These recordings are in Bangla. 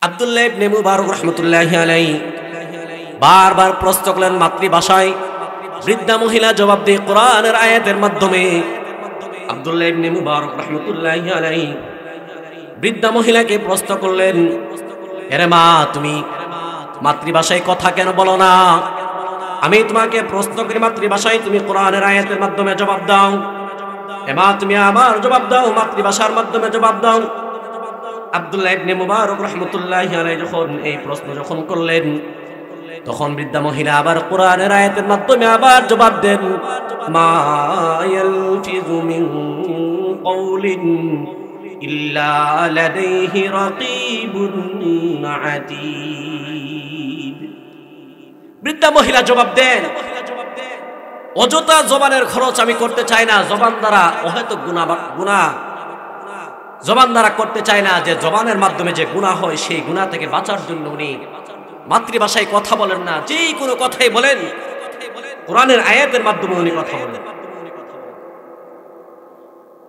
আব্দুল্লাহ ইবনে মুবারক রাহমাতুল্লাহি আলাইহি বারবার প্রশ্ন করলেন মাতৃভাষায়। বৃদ্ধা মহিলা জবাব দিয়ে কোরআনের আয়াতের মাধ্যমে। আব্দুল্লাহ ইবনে মুবারক রাহমাতুল্লাহি আলাইহি বৃদ্ধা মহিলাকে প্রশ্ন করলেন, আরে মা, তুমি মাতৃভাষায় কথা কেন বলো না? আমি তোমাকে প্রশ্ন করি মাতৃভাষায়, তুমি কোরআনের আয়াতের মাধ্যমে জবাব দাও। এ মা, তুমি আবার জবাব দাও, মাতৃভাষার মাধ্যমে জবাব দাও। আব্দুল্লাহ ইবনে মুবারক রাহমাতুল্লাহি আলাইহি যখন এই প্রশ্ন করলেন, তখন বৃদ্ধা মহিলা আবার কোরআনের আয়াতের মাধ্যমে আবার জবাব দেন, মা ইয়ালফিযু মিন কওলিন ইল্লা লাদাইহি রাকীবুন আতীদ। বৃদ্ধা মহিলা জবাব দেন, অযথা জবানের খরচ আমি করতে চাই না, জবান দ্বারা অহেতুক গুনাহ জবান দ্বারা করতে চায় না, যে জবানের মাধ্যমে যে গুনাহ হয় সেই গুনাহ থেকে বাঁচার জন্য উনি মাতৃভাষায় কথা বলেন না, যেই কোনো কথাই বলেন কোরআনের আয়াতের মাধ্যমে উনি কথা বলেন।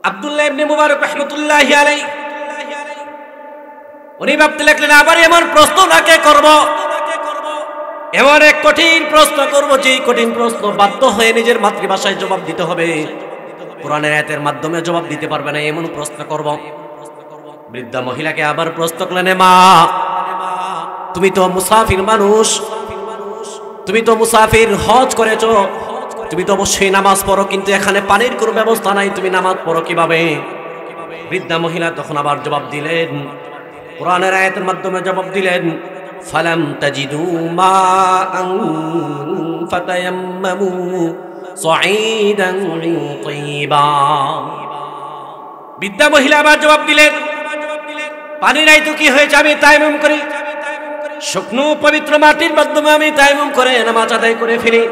আব্দুল্লাহ ইবনে মুবারক রাহমাতুল্লাহি আলাইহি উনি ভাবতে লাগলেন, আবার এমন প্রশ্ন নাকে করব, এমন এক কঠিন প্রশ্ন করব, যেই কঠিন প্রশ্ন বাধ্য হয়ে নিজের মাতৃভাষায় জবাব দিতে হবে, কোরআনের আয়াতের মাধ্যমে জবাব দিতে পারবে না, এমন প্রশ্ন করব। বৃদ্ধা মহিলাকে আবার প্রশ্ন করলেন, মা, তুমি তো মুসাফির মানুষ, তুমি তো মুসাফির, হজ করেছো, তুমি তো অবশ্যই নামাজ পড়ো, কিন্তু এখানে পানির কোনো ব্যবস্থা নাই, তুমি নামাজ পড়ো কিভাবে? বৃদ্ধা মহিলা তখন আবার জবাব দিলেন, কোরআনের আয়াতের মাধ্যমে জবাব দিলেন, ফালাম তাজিদু মাআন ফাতায়াম্মামু সাঈদান তাইয়্যিবা। বৃদ্ধা মহিলা আবার জবাব দিলেন, পানি নাই তো কি হয়েছে, আমি তায়াম্মুম করি, শুকনো পবিত্র মাটির মাধ্যমে আমি তায়াম্মুম করে নামাজ আদায় করে ফিরি।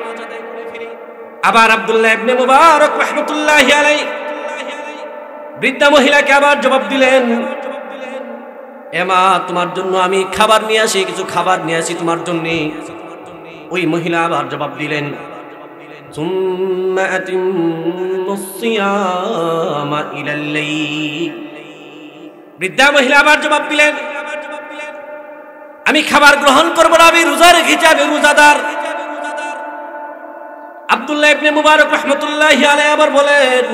আবার আব্দুল্লাহ ইবনে মুবারক রাহমাতুল্লাহি আলাইহি বৃদ্ধা মহিলাকে আবার জবাব দিলেন, এ মা, তোমার জন্য আমি খাবার নিয়ে আসি, কিছু খাবার নিয়ে আসি তোমার জন্য। ওই মহিলা আবার জবাব দিলেন, সুম্মা আতিম্মুস সিয়ামা ইলাল লাইল। বৃদ্ধা মহিলা আবার জবাব দিলেন, আমি খাবার গ্রহণ করব না, আমি রোজা রেখেছি, আমি রোজাদার। আব্দুল্লাহ ইবনে মুবারক রাহমাতুল্লাহি আলাইহি আবার বলেন,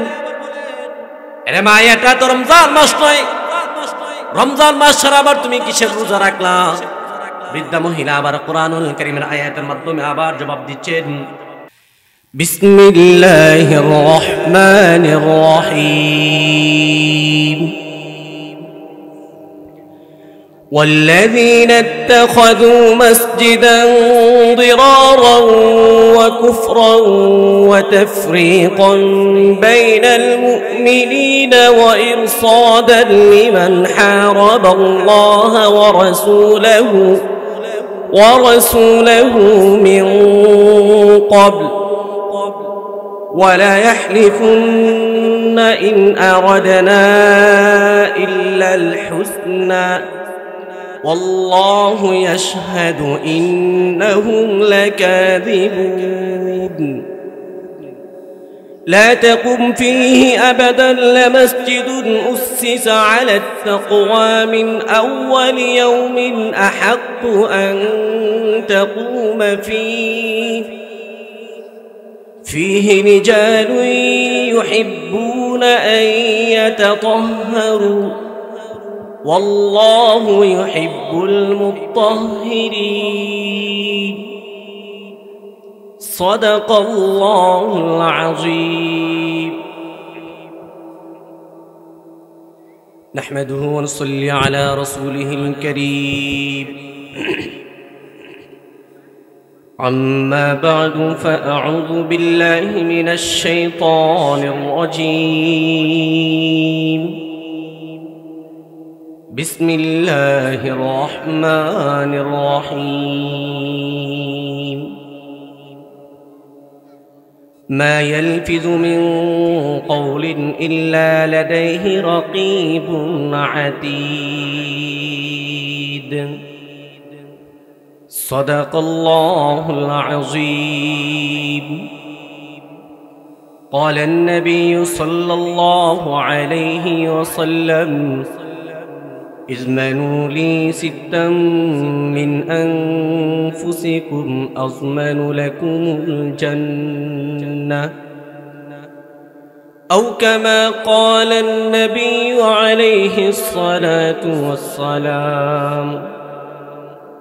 আরে মা, এটা তো রমজান মাস নয়, রমজান মাস ছাড়া আবার তুমি কিসের রোজা রাখলা? বৃদ্ধা মহিলা আবার কোরআনুল কারীমের আয়াতের মাধ্যমে আবার জবাব দিচ্ছেন, বিসমিল্লাহির রহমানির রহিম। والذين اتخذوا مسجدا ضرارا وكفرا وتفريقا بين المؤمنين وإرصادا لمن حارب الله ورسوله من قبل ولا يحلفن إن أردنا إلا الحسنى والله يشهد إنهم لكاذبون لا تقم فيه أبدا لمسجد أسس على التقوى من أول يوم أحق أن تقوم فيه رجال يحبون أن يتطهروا والله يحب المطهرين صدق الله العظيم نحمده ونصلي على رسوله الكريم أما بعد فأعوذ بالله من الشيطان الرجيم بسم الله الرحمن الرحيم ما يلفظ من قول إلا لديه رقيب عتيد صدق الله العظيم قال النبي صلى الله عليه وسلم اضمنوا لي ستا من أنفسكم أضمن لكم الجنة أو كما قال النبي عليه الصلاة والسلام.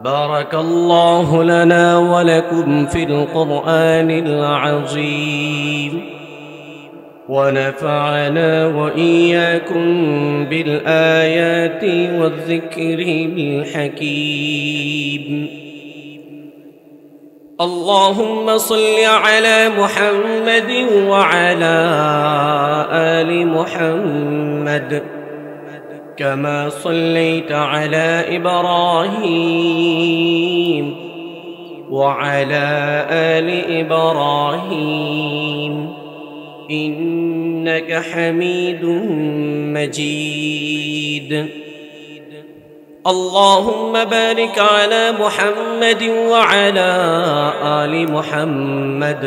بارك الله لنا ولكم في القرآن العظيم ونفعنا وإياكم بالآيات والذكر الحكيم. اللهم صل على محمد وعلى آل محمد كما صليت على إبراهيم وعلى آل إبراهيم إنك حميد مجيد. اللهم بارك على محمد وعلى آل محمد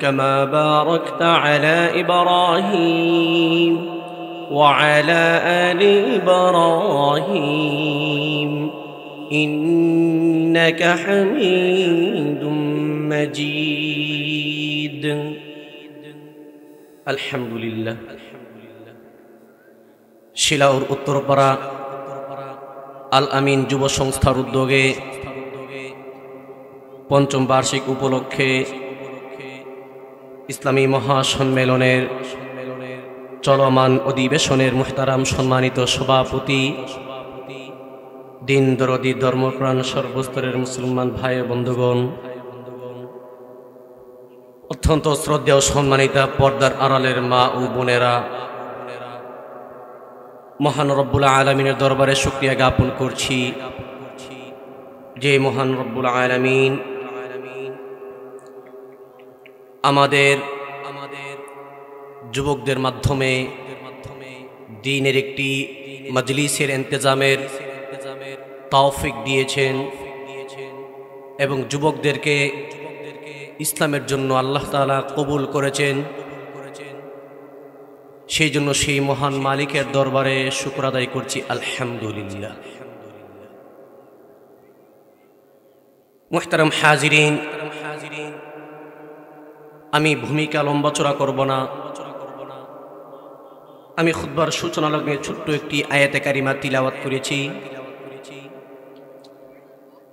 كما باركت على إبراهيم وعلى آل إبراهيم إنك حميد مجيد. আলহামদুলিল্লাহ। শিলাউর উত্তরপাড়া আল আমিন যুব সংস্থার উদ্যোগে পঞ্চম বার্ষিক উপলক্ষে ইসলামী মহাসম্মেলনের চলমান অধিবেশনের মুহতারাম সম্মানিত সভাপতি, দিন দরদি ধর্মপ্রাণ সর্বস্তরের মুসলমান ভাই বন্ধুগণ, অত্যন্ত শ্রদ্ধেয় ও সম্মানিতা পর্দার আড়ালের মা ও বোনেরা, মহান রব্বুল আলামিনের দরবারে শুকরিয়া জ্ঞাপন করছি যে মহান রব্বুল আলামিন আমাদের যুবকদের মাধ্যমে দ্বীনের একটি মজলিসের ইন্তেজামের তৌফিক দিয়েছেন এবং যুবকদেরকে ইসলামের জন্য আল্লাহ তাআলা কবুল করেছেন। সেই জন্য সেই মহান মালিকের দরবারে শুকর আদায় করছি, আলহামদুলিল্লাহ। মুহতারাম হাজিরিন, আমি ভূমিকা লম্বাচড়া করব না। আমি খুতবার সূচনা লগ্নে ছোট্ট একটি আয়াতে কারিমা তিলাওয়াত করেছি।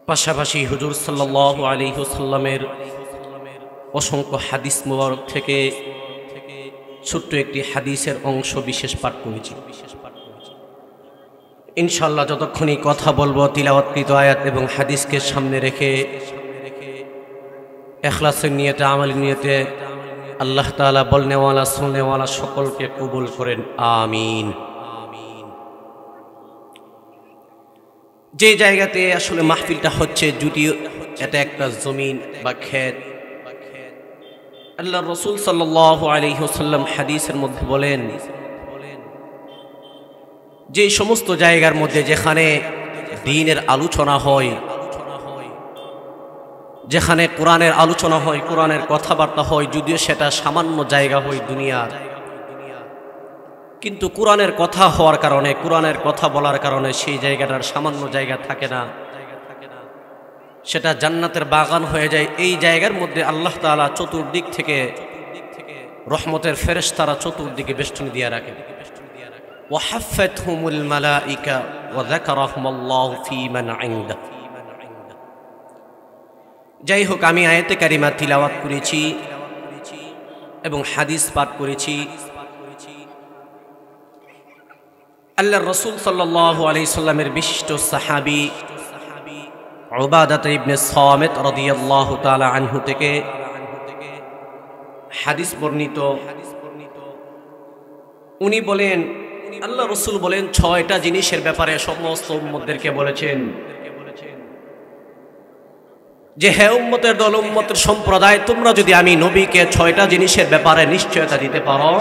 পাশাপাশি হুজুর সাল্লাল্লাহু আলাইহি ওয়াসাল্লামের অসংখ্য হাদিস মুবারক থেকে ছোট্ট একটি হাদিসের অংশ বিশেষ পাঠ করেছি। ইনশাআল্লাহ যতক্ষণই কথা বলবো তিলাওয়াতকৃত আয়াত এবং হাদিসকে সামনে রেখে ইখলাসের নিয়তে, আমলের নিয়তে আল্লাহ তাআলা বলনেওয়ালা শুননেওয়ালা সকলকে কবুল করেন, আমিন। যে জায়গাতে আসলে মাহফিলটা হচ্ছে, যদিও এটা একটা জমিন বা ক্ষেত, আল্লাহর রাসূল সাল্লাল্লাহু আলাইহি ওয়াসাল্লাম হাদিসের মধ্যে বলেন যে সমস্ত জায়গার মধ্যে যেখানে দ্বীনের আলোচনা হয়, যেখানে কোরআনের আলোচনা হয়, কোরআনের কথাবার্তা হয়, যদিও সেটা সামান্য জায়গা হয় দুনিয়ার, কিন্তু কোরআনের কথা হওয়ার কারণে, কোরআনের কথা বলার কারণে সেই জায়গাটার সামান্য জায়গা থাকে না, সেটা জান্নাতের বাগান হয়ে যায়। এই জায়গার মধ্যে আল্লাহ তাআলা চতুর্দিক থেকে রহমতের ফেরেশতারা চতুর্দিকে বেষ্টনী দিয়ে রাখে। ওয়াহাফাতহুমুল মালাইকা ওয়া যাকারাহুমুল্লাহু ফী মান ইনদা। যাই হোক, আমি আয়াতে কারিমা তিলাওয়াত করেছি এবং হাদিস পাঠ করেছি। আল্লাহর রাসূল সাল্লাল্লাহু আলাইহি সাল্লামের বিশিষ্ট সাহাবী উবাদাহ ইবনে সামিত রাদিয়াল্লাহু তাআলা আনহু থেকে হাদিস বর্ণিত। উনি বলেন, আল্লাহ রাসূল বলেন, 6টা জিনিসের ব্যাপারে সমস্ত উম্মতদেরকে বলেছেন যে হে উম্মতের দল, উম্মতের সম্প্রদায়, তোমরা যদি আমি নবীকে 6টা জিনিসের ব্যাপারে নিশ্চয়তা দিতে পারো,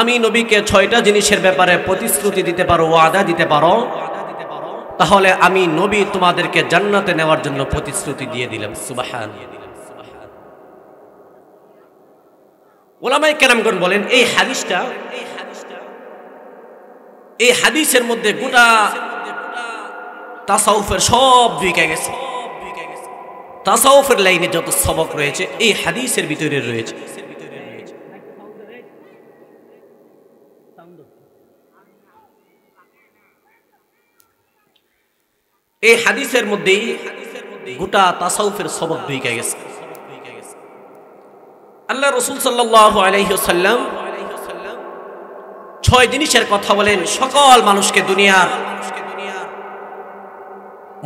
আমি নবীকে 6টা জিনিসের ব্যাপারে প্রতিশ্রুতি দিতে পারো, ওয়াদা দিতে পারো, তাহলে আমি নবী তোমাদেরকে জান্নাতে নেওয়ার জন্য প্রতিশ্রুতি দিয়ে দিলাম। সুবহানাল্লাহ। উলামায়ে কেরামগণ বলেন, এই হাদিসটা এই হাদিসের মধ্যে গোটা তাসাউফের সব ঢুকে গেছে। তাসাউফের লাইনে যত সবক রয়েছে এই হাদিসের ভিতরে রয়েছে। এই হাদিসের মধ্যেই গোটা তাসাউফের সবক ঢুকে গেছে। আল্লাহ রাসূল সাল্লাল্লাহু আলাইহি ওয়াসাল্লাম 6 জিনিসের কথা বলেন সকল মানুষকে, দুনিয়ার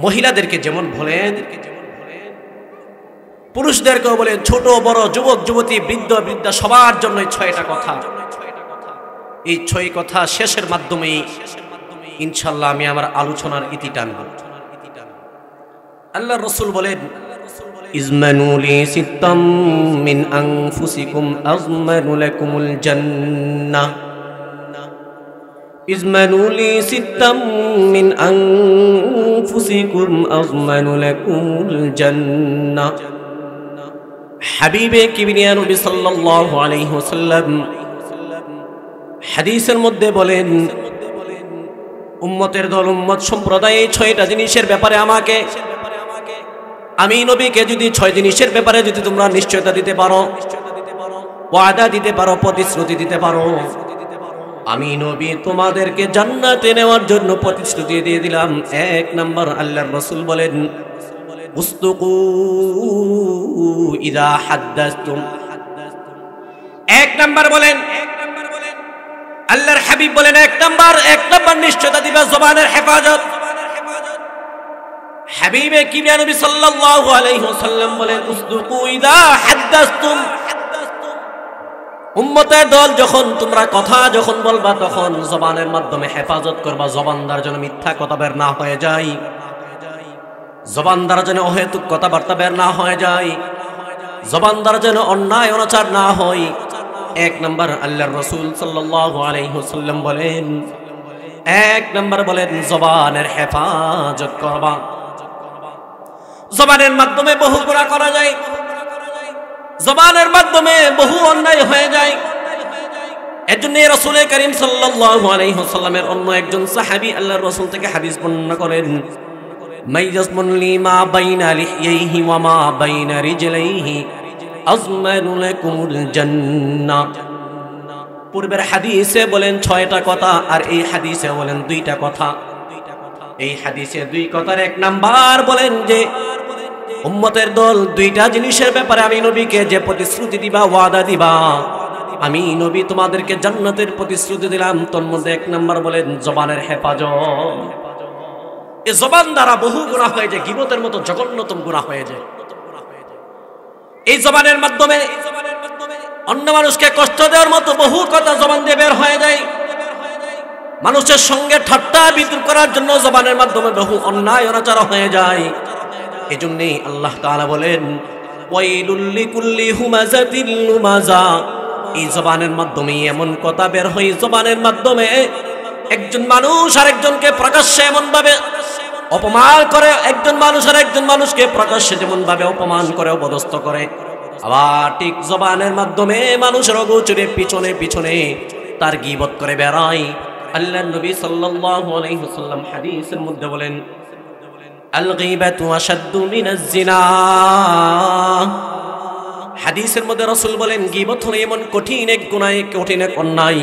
মহিলাদেরকে যেমন বলেন, পুরুষদেরকেও বলেন, ছোট বড়, যুবক যুবতী, বৃদ্ধ বৃদ্ধা সবার জন্য 6টা কথা। এই 6 কথা শেষের মাধ্যমে ইনশাআল্লাহ আমি আমার আলোচনার ইতি টানব। আল্লাহ রাসূল বলেন, ইজমানু লি সিত্তাম মিন আনফুসিকুম আযমানু লাকুমুল জান্নাহ। ইজমানু লি সিত্তাম মিন আনফুসিকুম আযমানু লাকুমুল জান্নাহ। হাবিবে কিবরিয়া নবী সাল্লাল্লাহু আলাইহি ওয়াসাল্লাম হাদিসের মধ্যে বলেন, উম্মতের দল, উম্মত সম্প্রদায় 6টা জিনিসের ব্যাপারে আমাকে, আমি নবীকে যদি 6 জিনিসের ব্যাপারে যদি তোমরা নিশ্চয়তা দিতে পারো, ওয়াদা দিতে পারো, প্রতিশ্রুতি দিতে পারো, আমি নবী তোমাদেরকে জান্নাতে নেওয়ার জন্য প্রতিশ্রুতি দিয়ে দিলাম। 1 নাম্বার, আল্লাহর রাসূল বলেন, উসদুকু ইযা হাদাসতুম। 1 নাম্বার বলেন, আল্লাহর হাবিব বলেন 1 নাম্বার নিশ্চয়তা দিবা জবানের হেফাজত। হাবিবে কিবরিয়া নবী সাল্লাল্লাহু আলাইহি ওয়াসাল্লাম বলেন, উসদুকু ইযা হাদাসতুম। উম্মতের দল, যখন তোমরা কথা যখন বলবা তখন জবানের মাধ্যমে হেফাজত করবা, জবানদার যেন মিথ্যা কথা বের না হয়ে যায়, জবানদার যেন অহেতুক কথাবার্তা বের না হয়ে যায়, জবানদার যেন অন্যায় অনাচার না হয়। 1 নাম্বার আল্লাহর রাসূল সাল্লাল্লাহু আলাইহি ওয়াসাল্লাম বলেন, 1 নাম্বার বলেন জবানের হেফাজত করবা। জবানের মাধ্যমে বহু গুনাহ করা যায়, জবানের মাধ্যমে বহু অন্যায় হয়ে যায়। এজন্য রাসূল করিম সাল্লাল্লাহু আলাইহি ওয়াসাল্লামের অন্য একজন সাহাবী আল্লাহর রাসূল থেকে হাদিস বর্ণনা করেন, মাইয়াসমুন লিমা বাইনা লিহইহি ওয়া মা বাইনা রিজলাইহি আযমানু লাকুমুল জান্নাহ। পূর্বের হাদিসে বলেন 6টা কথা, আর এই হাদিসে বলেন 2টা কথা। এই হাদিসে 2 কথার 1 নাম্বার বলেন যে উম্মতের দল 2টা জিনিসের ব্যাপারে আমি নবীকে যে প্রতিশ্রুতি দিবা, ওয়াদা দিবা, আমি নবী তোমাদেরকে জান্নাতের প্রতিশ্রুতি দিলাম। তোর মধ্যে 1 নাম্বার বলেন জবানের হেফাজত। এই জবান দ্বারা বহু গুনাহ হয়ে যায়, গীবতের মতো জঘন্যতম গুনাহ হয়ে যায়। এই জবানের মাধ্যমে অন্য মানুষকে কষ্ট দেওয়ার মতো বহু কথা জবান দিয়ে বের হয়ে যায়। মানুষের সঙ্গে ঠাট্টা বিদ্রুপ করার জন্য জবানের মাধ্যমে বহু অন্যায় অনাচার হয়ে যায়। এজন্যই আল্লাহ তাআলা বলেন, ওয়াইলুল লিকুল্লি হুমাযাতিল লুমাযা। এই জবানের মাধ্যমে এমন কথা বের হয়, জবানের মাধ্যমে একজন মানুষ আরেকজনকে প্রকাশ্যে এমন ভাবে অপমান করে, একজন মানুষ আরেকজন মানুষকে প্রকাশ্যে যেমন ভাবে অপমান করে, অপদস্থ করে, আবার ঠিক জবানের মাধ্যমে মানুষের অগোচরে পিছনে পিছনে তার গীবত করে বেড়ায়। আল্লাহর নবী সাল্লাল্লাহু আলাইহি ওয়াসাল্লাম হাদিসের মধ্যে বলেন, আল গীবাতু আশাদ্দু মিনাজ জিনা। হাদিসের মধ্যে রাসূল বলেন, গীবত হলো এমন কঠিন এক গুনাহ, কঠিন এক অন্যায়।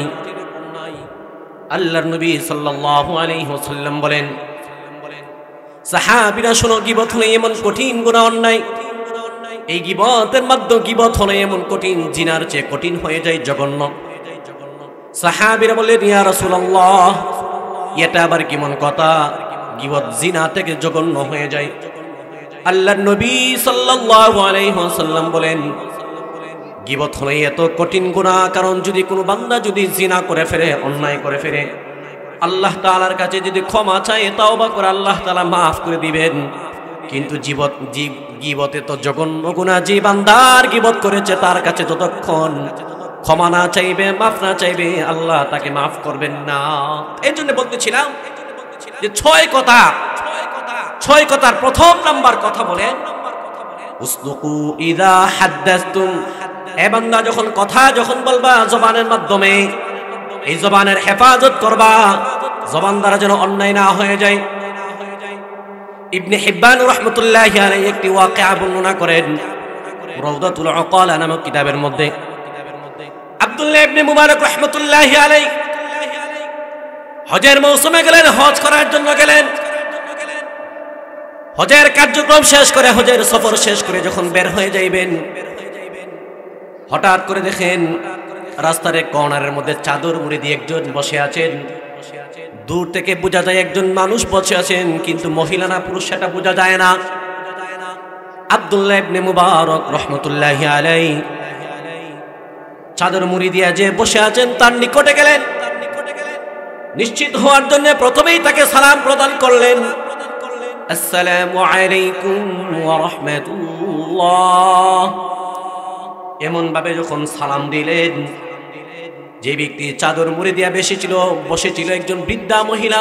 আল্লাহর নবী সাল্লাল্লাহু আলাইহি ওয়াসাল্লাম বলেন, সাহাবীরা শোনো, গীবত হলো এমন কঠিন গুনাহ, অন্যায়। এই গীবতের মাধ্যমে, গীবত হলো এমন কঠিন, জিনার চেয়ে কঠিন হয়ে যায়, জঘন্য। সাহাবীরা বললেন, ইয়া রাসূলুল্লাহ, এটা আবার কেমন কথা? গীবত জিনা থেকে জঘন্য হয়ে যায়। আল্লাহর নবী সাল্লাল্লাহু আলাইহি ওয়াসাল্লাম বলেন, গীবত হলো এত কঠিন গুনাহ, কারণ যদি কোনো বান্দা যদি জিনা করে ফেলে, অন্যায় করে ফেলে, আল্লাহ তাআলার কাছে যদি ক্ষমা চায়, তাওবা করে, আল্লাহ তাআলা মাফ করে দিবেন। কিন্তু গীবতে তো জঘন্য গুনাহ, যে বান্দার গীবত করেছে তার কাছে যতক্ষণ ক্ষমা না চাইবে, মাফ না চাইবে, আল্লাহ তাকে মাফ করবেন না। এই জন্য বলতেছিলাম যে 6 কথার প্রথম নাম্বার কথা বলেন, উসদুকু ইযা হাদাসতুম। এ বান্দা, যখন কথা যখন বলবা জবানের মাধ্যমে, এই জবানের হেফাজত করবা, জবান দ্বারা যেন অন্যায় না হয়ে যায়। ইবনে হিব্বান রাহমাতুল্লাহি আলাইহি একটি ওয়াকিয়া বর্ণনা করেন রাউদাতুল উকালা নামক কিতাবের মধ্যে। আব্দুল্লাহ ইবনে মুবারক রাহমাতুল্লাহি আলাইহি হজের মৌসুমে গেলেন, হজ করার জন্য গেলেন। হজের কার্যক্রম শেষ করে, হজের সফর শেষ করে যখন বের হয়ে যাইবেন, হঠাৎ করে দেখেন রাস্তার এক কর্নারের মধ্যে চাদর মুড়ি দিয়ে একজন বসে আছেন। দূর থেকে বোঝা যায় একজন মানুষ বসে আছেন, কিন্তু মহিলা না পুরুষ সেটা বোঝা যায় না। আব্দুল্লাহ ইবনে মুবারক রাহমাতুল্লাহি আলাইহি চাদর মুড়ি দিয়ে যে বসে আছেন তার নিকটে গেলেন। নিশ্চিত হওয়ার জন্য প্রথমেই তাকে সালাম প্রদান করলেন, আসসালামু আলাইকুম ওয়া রাহমাতুল্লাহ। এমন ভাবে যখন সালাম দিলেন, যে ব্যক্তি চাদর মুড়ি দিয়া বসেছিল একজন বৃদ্ধা মহিলা,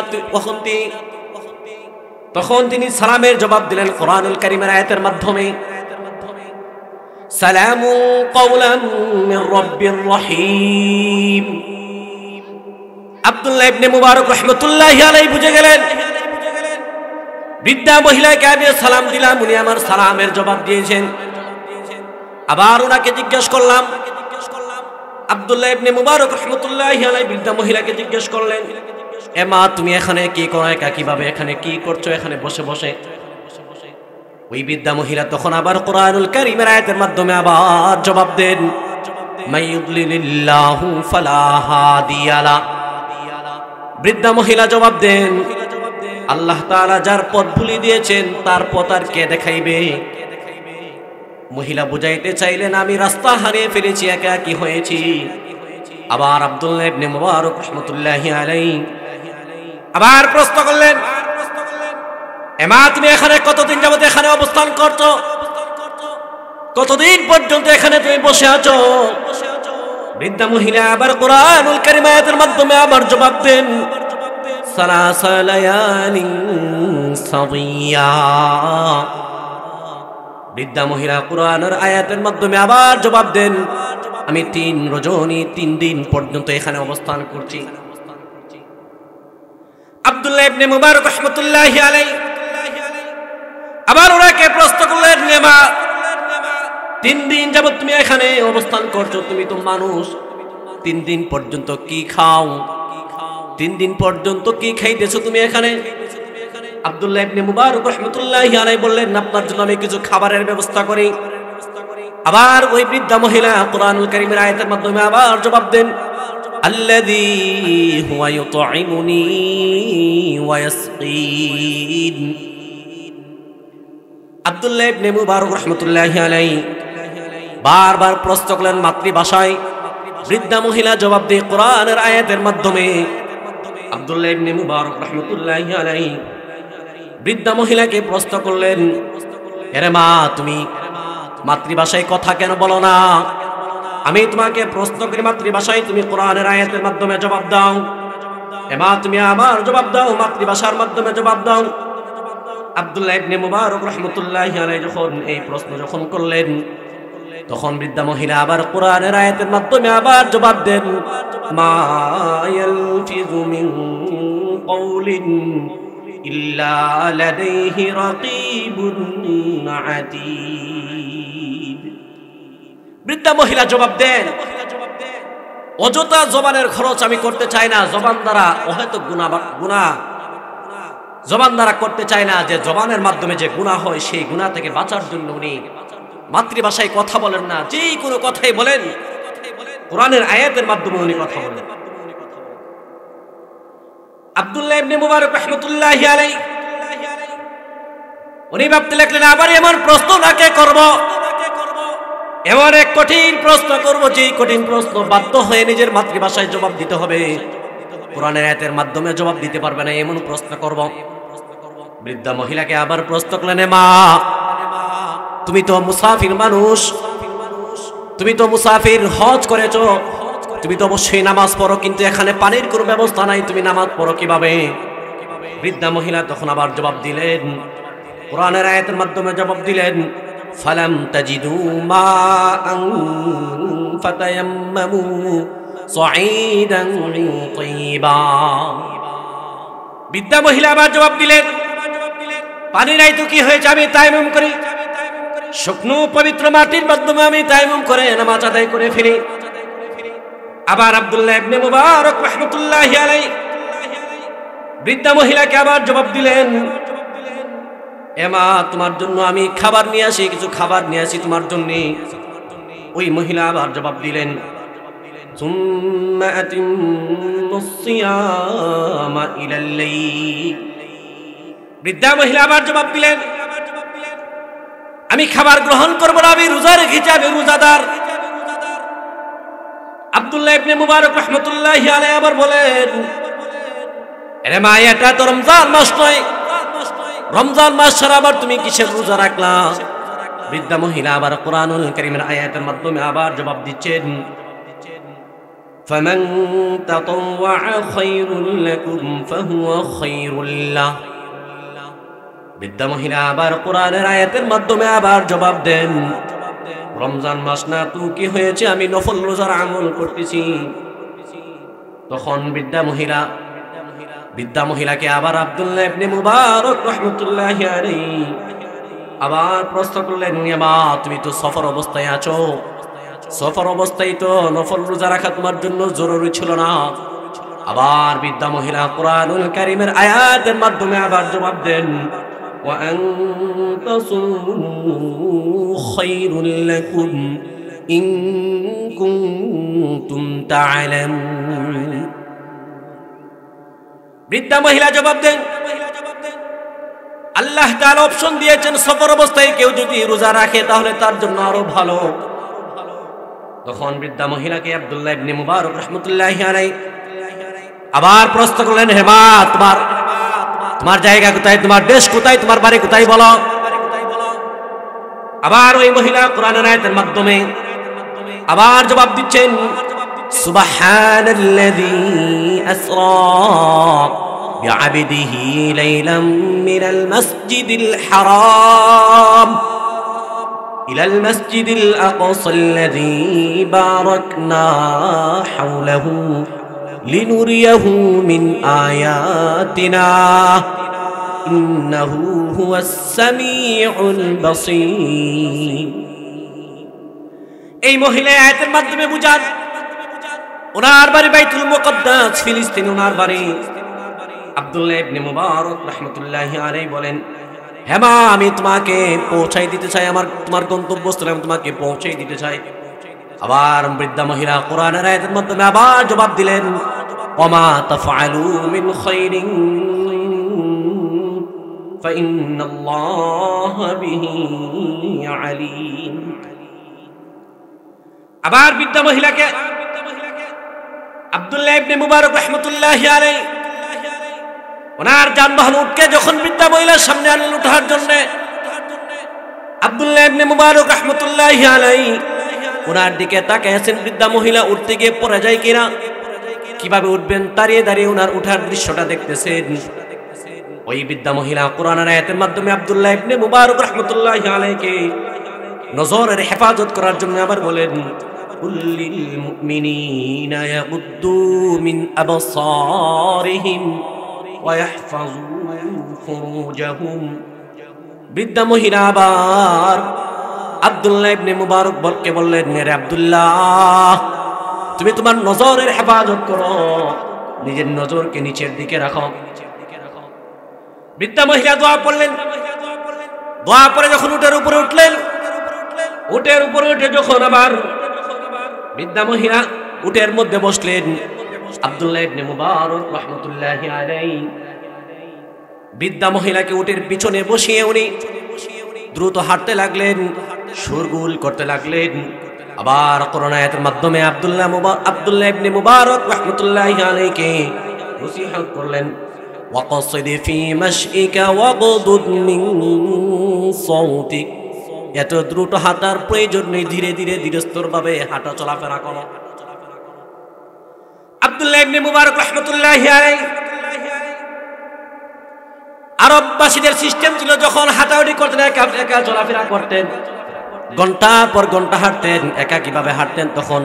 তখন তিনি সালামের জবাব দিলেন কোরআনুল কারীমের আয়াতের মাধ্যমে, সালামু কাওলাম মির রাব্বির রহিম। আব্দুল্লাহ ইবনে মুবারক রাহমাতুল্লাহি আলাইহি বুঝে গেলেন বৃদ্ধা মহিলাকে আমি সালাম দিলাম, উনি আমার সালামের জবাব দিয়েছেন। আবার ওনাকে জিজ্ঞেস করলাম, আব্দুল্লাহ ইবনে মুবারক রাহমাতুল্লাহি আলাইহি বৃদ্ধা মহিলাকে জিজ্ঞেস করলেন, এ মা তুমি এখানে কি করো, একা কিভাবে এখানে কি করছো এখানে বসে বসে? ওই বৃদ্ধা মহিলা তখন আবার কোরআনুল কারীমের আয়াতের মাধ্যমে আবার জবাব দেন, মাইয়ুদলিলিল্লাহু ফালা হাদিয়া লা। বৃদ্ধা মহিলা জবাব দেন, আল্লাহ তাআলা যার পথ ভুলিয়ে দিয়েছেন তার পথ আর কে দেখাইবে? মহিলা বুঝাইতে চাইলেন আমি রাস্তা হারিয়ে ফেলেছি, একা কি হয়েছি। আবার আব্দুল্লাহ ইবনে মুবারক রাহমাতুল্লাহি আলাইহি আবার প্রশ্ন করলেন, এমা তুমি এখানে কতদিন যাবত এখানে অবস্থান করছো? কতদিন পর্যন্ত এখানে তুমি বসে আছো? বৃদ্ধা মহিলা আবার কোরআনুল কারীম আয়াতের মাধ্যমে আবার জবাব দেন, সালাসা লায়ালিন সাদিয়া। বৃদ্ধা মহিলা কোরআনের আয়াতের মাধ্যমে আবার জবাব দেন, আমি 3 রজনী 3 দিন পর্যন্ত এখানে অবস্থান করছি। আব্দুল্লাহ ইবনে মুবারক রাহমাতুল্লাহি আলাইহি আবার ওনাকে প্রশ্ন করলেন, নেমা 3 দিন যাবত তুমি এখানে অবস্থান করছো, তুমি তো মানুষ, 3 দিন পর্যন্ত কি খাও? 3 দিন পর্যন্ত কি খাইতেছো তুমি এখানে? আব্দুল্লাহ ইবনে মুবারক রাহমাতুল্লাহি আলাইহি বললেন, আপনার জন্য আমি কিছু খাবারের ব্যবস্থা করি। আবার ওই বৃদ্ধা মহিলা কোরআনুল কারীমের আয়াতের মাধ্যমে আবার জবাব দেন, আল্লাযী হুয়া ইউতঈমুনি ওয়া ইয়াসকিন। আব্দুল্লাহ ইবনে মুবারক রাহমাতুল্লাহি আলাইহি বারবার প্রশ্ন করলেন মাতৃভাষায়। বৃদ্ধা মহিলা জবাব দিয়ে কোরআনের আয়াতের মাধ্যমে। আব্দুল্লাহ ইবনে মুবারক রাহমাতুল্লাহি আলাইহি বৃদ্ধা মহিলাকে প্রশ্ন করলেন, এরে মা তুমি মাতৃভাষায় কথা কেন বলো না? আমি তোমাকে প্রশ্ন করি মাতৃভাষায়, তুমি কোরআনের আয়াতের মাধ্যমে জবাব দাও। এ মা তুমি আমার জবাব দাও, মাতৃভাষার মাধ্যমে জবাব দাও। আব্দুল্লাহ ইবনে মুবারক রাহমাতুল্লাহি আলাইহি যখন এই প্রশ্ন করলেন, তখন বৃদ্ধা মহিলা আবার কোরআনের আয়াতের মাধ্যমে আবার জবাব দেন, মা ইয়ালফিযু মিন কওলিন ইল্লা লাদাইহি রাকীবুন আতীদ। বৃদ্ধা মহিলা জবাব দেন, অযথা জবানের খরচ আমি করতে চাই না, জবান দ্বারা অহেতুক গুনাহ জবান দ্বারা করতে চাই না, যে জবানের মাধ্যমে যে গুনাহ হয় সেই গুনাহ থেকে বাঁচার জন্য উনি মাতৃভাষায় কথা বলেন না, যেই কোনো কথাই বলেন কোরআনের আয়াতের মাধ্যমে উনি কথা বলেন। আব্দুল্লাহ ইবনে মুবারক রাহমাতুল্লাহি আলাইহি উনি ভাবতে লাগলেন, আবার এমন প্রশ্ন নাকে করব, এমন এক কঠিন প্রশ্ন করব, যেই কঠিন প্রশ্ন বাধ্য হয়ে নিজের মাতৃভাষায় জবাব দিতে হবে, কোরআনের আয়াতের মাধ্যমে জবাব দিতে পারবে না, এমন প্রশ্ন করব। বৃদ্ধা মহিলাকে আবার প্রশ্ন করলেন, মা তুমি তো মুসাফির মানুষ, তুমি তো মুসাফির, হজ করেছো, তুমি তো অবশ্যই নামাজ পড়ো, কিন্তু এখানে পানির কোনো ব্যবস্থা নাই, তুমি নামাজ পড়ো কিভাবে? বৃদ্ধা মহিলা তখন আবার জবাব দিলেন, কোরআনের আয়াতের মাধ্যমে জবাব দিলেন, ফালাম তাজিদু মাআন ফাতায়াম্মামু সাঈদান তাইয়্যিবা। বৃদ্ধা মহিলা আবার জবাব দিলেন, পানি নাই তো কি হয়েছে, আমি তায়াম্মুম করি, শুকনো পবিত্র মাটির মাধ্যমে আমি তায়াম্মুম করে নামাজ আদায় করে ফিরি। আবার আব্দুল্লাহ ইবনে মুবারক রাহমাতুল্লাহি আলাইহি বৃদ্ধা মহিলাকে আবার জবাব দিলেন, এমা তোমার জন্য আমি খাবার নিয়ে আসি, কিছু খাবার নিয়ে আসি তোমার জন্য। ওই মহিলা আবার জবাব দিলেন, সুম্মা আতিম্মুস সিয়ামা ইলাল লাইল। বৃদ্ধা মহিলা আবার জবাব দিলেন, আমি খাবার গ্রহণ করব না, আমি রোজা রেখেছি, আমি রোজাদার। আব্দুল্লাহ ইবনে মুবারক রাহমাতুল্লাহি আলাইহি আবার বলেন, আরে মা, এটা তো রমজান মাস নয়, রমজান মাস ছাড়া আবার তুমি কিসের রোজা রাখলা? বৃদ্ধা মহিলা আবার কোরআনুল কারীমের আয়াতের মাধ্যমে আবার জবাব দিচ্ছেন, ফামান তাতাওয়া খায়রুল লাকুম ফাহুয়া খায়রুল লাহ। বৃদ্ধা মহিলা আবার কোরআনের আয়াতের মাধ্যমে আবার জবাব দেন, রমজান মাস না তো কি হয়েছে, আমি নফল রোজার আমল করতেছি। তখন বৃদ্ধা মহিলাকে আবার আব্দুল্লাহ ইবনে মুবারক রাহমাতুল্লাহি আলাইহি আবার প্রশ্ন করলেন, মা তুমি তো সফর অবস্থায় আছো, সফর অবস্থায় তো নফল রোজা রাখা তোমার জন্য জরুরি ছিল না? আবার বৃদ্ধা মহিলা কোরআনুল কারীমের আয়াতের মাধ্যমে আবার জবাব দেন, ওয়া আন তাসুমু খায়রুল লাকুম ইন কুনতুম তা'লামুন। বৃদ্ধা মহিলা জবাব দেন, আল্লাহ তাআলা অপশন দিয়েছেন সফর অবস্থায় কেউ যদি রোজা রাখে তাহলে তার জন্য আরো ভালো। তখন বৃদ্ধা মহিলাকে আব্দুল্লাহ ইবনে মুবারক রাহমাতুল্লাহি আলাইহি আবার প্রশ্ন করলেন, হে মা, তোমার জায়গা কোথায়, তোমার দেশ কোথায়, তোমার বাড়ি কোথায় বলো। আবার ওই মহিলা কোরআনের আয়াতের মাধ্যমে আবার জবাব দিচ্ছেন, সুবহানাল্লাযী আসরা বিআবদিহি লাইলাম মিনাল মাসজিদিল হারাম ইলাল মাসজিদিল আকসাল্লাযী বারাকনা হাওলাহু লিনুরিয়াহু মিন আয়াতিনা ইন্নাহু হুয়াস সামিউল বাসীর। এই মহিলা আয়াতের মাধ্যমে বুঝান, ওনার বাড়ি বাইতুল মুকদ্দাস ফিলিস্তিন, ওনার বাড়ি। আব্দুল্লাহ ইবনে মুবারক রাহমাতুল্লাহি আলাইহি বলেন, হ্যাঁ মা, আমি তোমাকে পৌঁছাই দিতে চাই, তোমার গন্তব্যস্থলে আমি তোমাকে পৌঁছাই দিতে চাই। আবার বৃদ্ধা মহিলা কোরআনের আয়াতের মাধ্যমে আবার জবাব দিলেন, ওমা তাফআলু মিন খায়রিন ফাইন্নাল্লাহা বিহি আলীম। আবার বৃদ্ধা মহিলাকে আব্দুল্লাহ ইবনে মুবারক রাহমাতুল্লাহি আলাইহি ওনার যানবাহন উঠকে যখন বৃদ্ধা মহিলার সামনে আনলেন ওঠার জন্য, আব্দুল্লাহ ইবনে মুবারক রাহমাতুল্লাহি আলাইহি ওনার দিকে তাকিয়েছেন, বৃদ্ধা মহিলা উঠতে গিয়ে পড়ে যায় কিনা, কিভাবে উঠবেন দাঁড়িয়ে দাঁড়িয়ে ওনার উঠার দৃশ্যটা দেখতেছেন। ওই বৃদ্ধা মহিলা কোরআনের আয়াতের মাধ্যমে আব্দুল্লাহ ইবনে মুবারক রাহমাতুল্লাহি আলাইহিকে নজরের হেফাজত করার জন্য আবার বলেন, কুল্লিল মুমিনিনা ইয়াগুদ্দু মিন আবসারিহিম ওয়া ইয়াহফাযু ফুরুজাহুম। বৃদ্ধা মহিলা আবার আব্দুল্লাহ ইবনে মুবারক বলকে বললেন, রে আব্দুল্লাহ, তুমি তোমার নজরের হেফাজত করো, নিজের নজরকে নিচের দিকে রাখো। বৃদ্ধা মহিলা দোয়া পড়লেন, দোয়া পড়ে যখন উটের উপরে উঠলেন, উটের উপরে উঠে যখন আবার বৃদ্ধা মহিলা উটের মধ্যে বসলেন, আব্দুল্লাহ ইবনে মুবারক রাহমাতুল্লাহি আলাইহি বৃদ্ধা মহিলাকে উটের পিছনে বসিয়ে উনি দ্রুত হাঁটতে লাগলেন, শোরগোল করতে লাগলেন। আবার কোরআন আয়াতের মাধ্যমে আব্দুল্লাহ ইবনে মুবারক রাহমাতুল্লাহি আলাইহিকে নসিহত করলেন, ওয়াকসিদ ফি মাশইকা ওয়াগদুদ মিন সাউতিক। এত দ্রুত হাঁটার প্রয়োজন নেই, ধীরে ধীরে ধীরস্থিরভাবে হাঁটা চলাফেরা করো। আব্দুল্লাহ ইবনে মুবারক রাহমাতুল্লাহি আলাইহি আরববাসীদের সিস্টেম ছিল, যখন হাঁটাহাঁটি করতেন একা একা চলাফেরা করতেন, ঘন্টা পর ঘন্টা হাঁটতেন, একা কিভাবে হাঁটতেন, তখন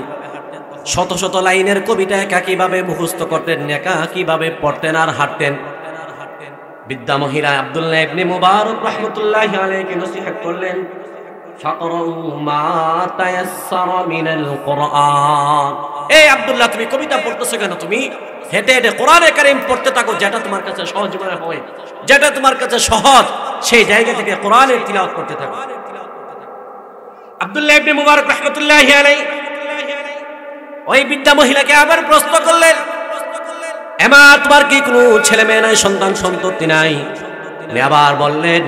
শত শত লাইনের কবিতা একা কিভাবে মুখস্থ করতেন, একা কিভাবে পড়তেন আর হাঁটতেন। বৃদ্ধা মহিলা আব্দুল্লাহ ইবনে মুবারক রাহমাতুল্লাহি আলাইহি নসিহত করলেন, ফাকরাউ মা তায়াসসারা মিনাল কুরআন। এই আব্দুল্লাহ, তুমি কবিতা পড়তেছো কেন? তুমি হেঁটে হেঁটে কোরআনে কারীম পড়তে থাকো, যেটা তোমার কাছে সহজ মনে হয়, যেটা তোমার কাছে সহজ, সেই জায়গা থেকে কোরআনের তিলাওয়াত করতে থাকো। আব্দুল্লাহ ইবনে মুবারক রাহমাতুল্লাহি আলাইহি ওই বৃদ্ধা মহিলাকে আবার প্রশ্ন করলেন, এমা তোমার কি কোনো ছেলে মেয়ে নাই, সন্তান সন্ততি নাই? তিনি আবার বললেন,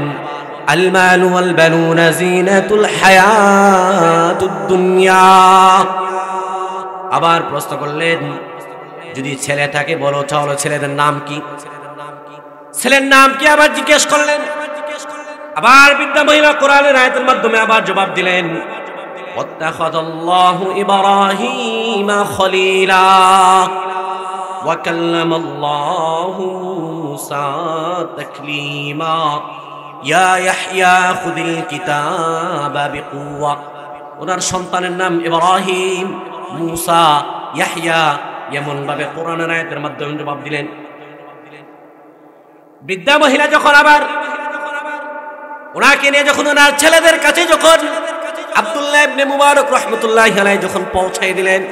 আল মালু ওয়াল বানুনা জিনাতুল হায়াতুদ দুনিয়া। আবার প্রশ্ন করলেন, যদি ছেলে থাকে বলো, তাহলে ছেলেদের নাম কি? ছেলের নাম কি আবার জিজ্ঞেস করলেন। আবার বৃদ্ধা মহিলা কোরআনের আয়াতের মাধ্যমে আবার জবাব দিলেন, ওয়াত্তাখাযাল্লাহু ইব্রাহিমা খলিলা ওয়া কাল্লামাল্লাহু মূসা তাকলিমা ইয়া ইয়াহইয়া খুযিল কিতাবা বিকুওয়া। ওনার সন্তানের নাম ইব্রাহিম, মূসা, ইয়াহইয়া, এমন ভাবে কোরআনের আয়াতের মাধ্যমে জবাব দিলেন। বৃদ্ধা মহিলা যখন আবার ওনাকে নিয়ে যখন ওনার ছেলেদের কাছে যখন আব্দুল্লাহ ইবনে মুবারক রাহমাতুল্লাহি আলাইহি যখন পৌঁছায় দিলেন,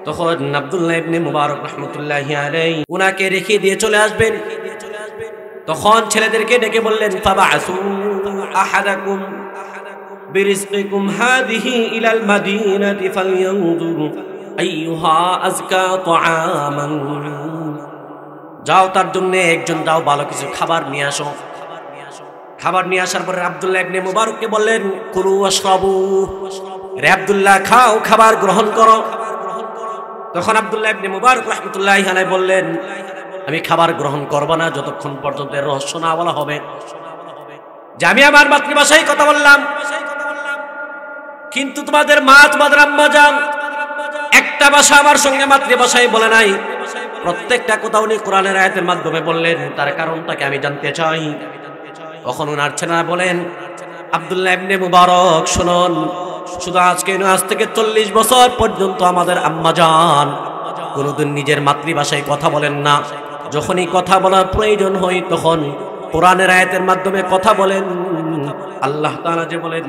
তখন আব্দুল্লাহ ইবনে মুবারক রাহমাতুল্লাহি আলাইহি ওনাকে রেখে দিয়ে চলে আসবেন। তখন ছেলেদেরকে ডেকে বললেন, ফাবাসু আহাদাকুম বিরিজকিকুম হাদিহি ইলাল মাদিনাতি ফালইয়ানজুর আইয়ুহা আযকা তাআমান। যাও, তার জন্য একজন যাও, ভালো কিছু খাবার নিয়ে আসো। খাবার নিয়ে আসার পরে আব্দুল্লাহ ইবনে মুবারককে বললেন, কুলু ওয়াশরাবু, রে আব্দুল্লাহ খাও, খাবার গ্রহণ করো। তখন আব্দুল্লাহ ইবনে মুবারক রাহমাতুল্লাহি আলাইহি বললেন, আমি খাবার গ্রহণ করব না যতক্ষণ পর্যন্ত রহস্য না বলা হবে যে আমি আমার মাতৃভাষায় কথা বললাম, কিন্তু তোমাদের মা, তোমাদের আম্মা জান একটা ভাষা আমার সঙ্গে মাতৃভাষায় বলে নাই। প্রত্যেকটা কথা উনি কোরআনের আয়াতের মাধ্যমে বললেন, তার কারণটাকে আমি জানতে চাই। তখন ওনার ছেলেরা বলেন, আব্দুল্লাহ ইবনে মুবারক শুনুন, শুধু আজকে নয়, আজ থেকে 40 বছর পর্যন্ত আমাদের আম্মা জান কোনোদিন নিজের মাতৃভাষায় কথা বলেন না। যখনই কথা বলার প্রয়োজন হয় তখন কোরআনের আয়াতের মাধ্যমে কথা বলেন। আল্লাহ তাআলা যে বলেন,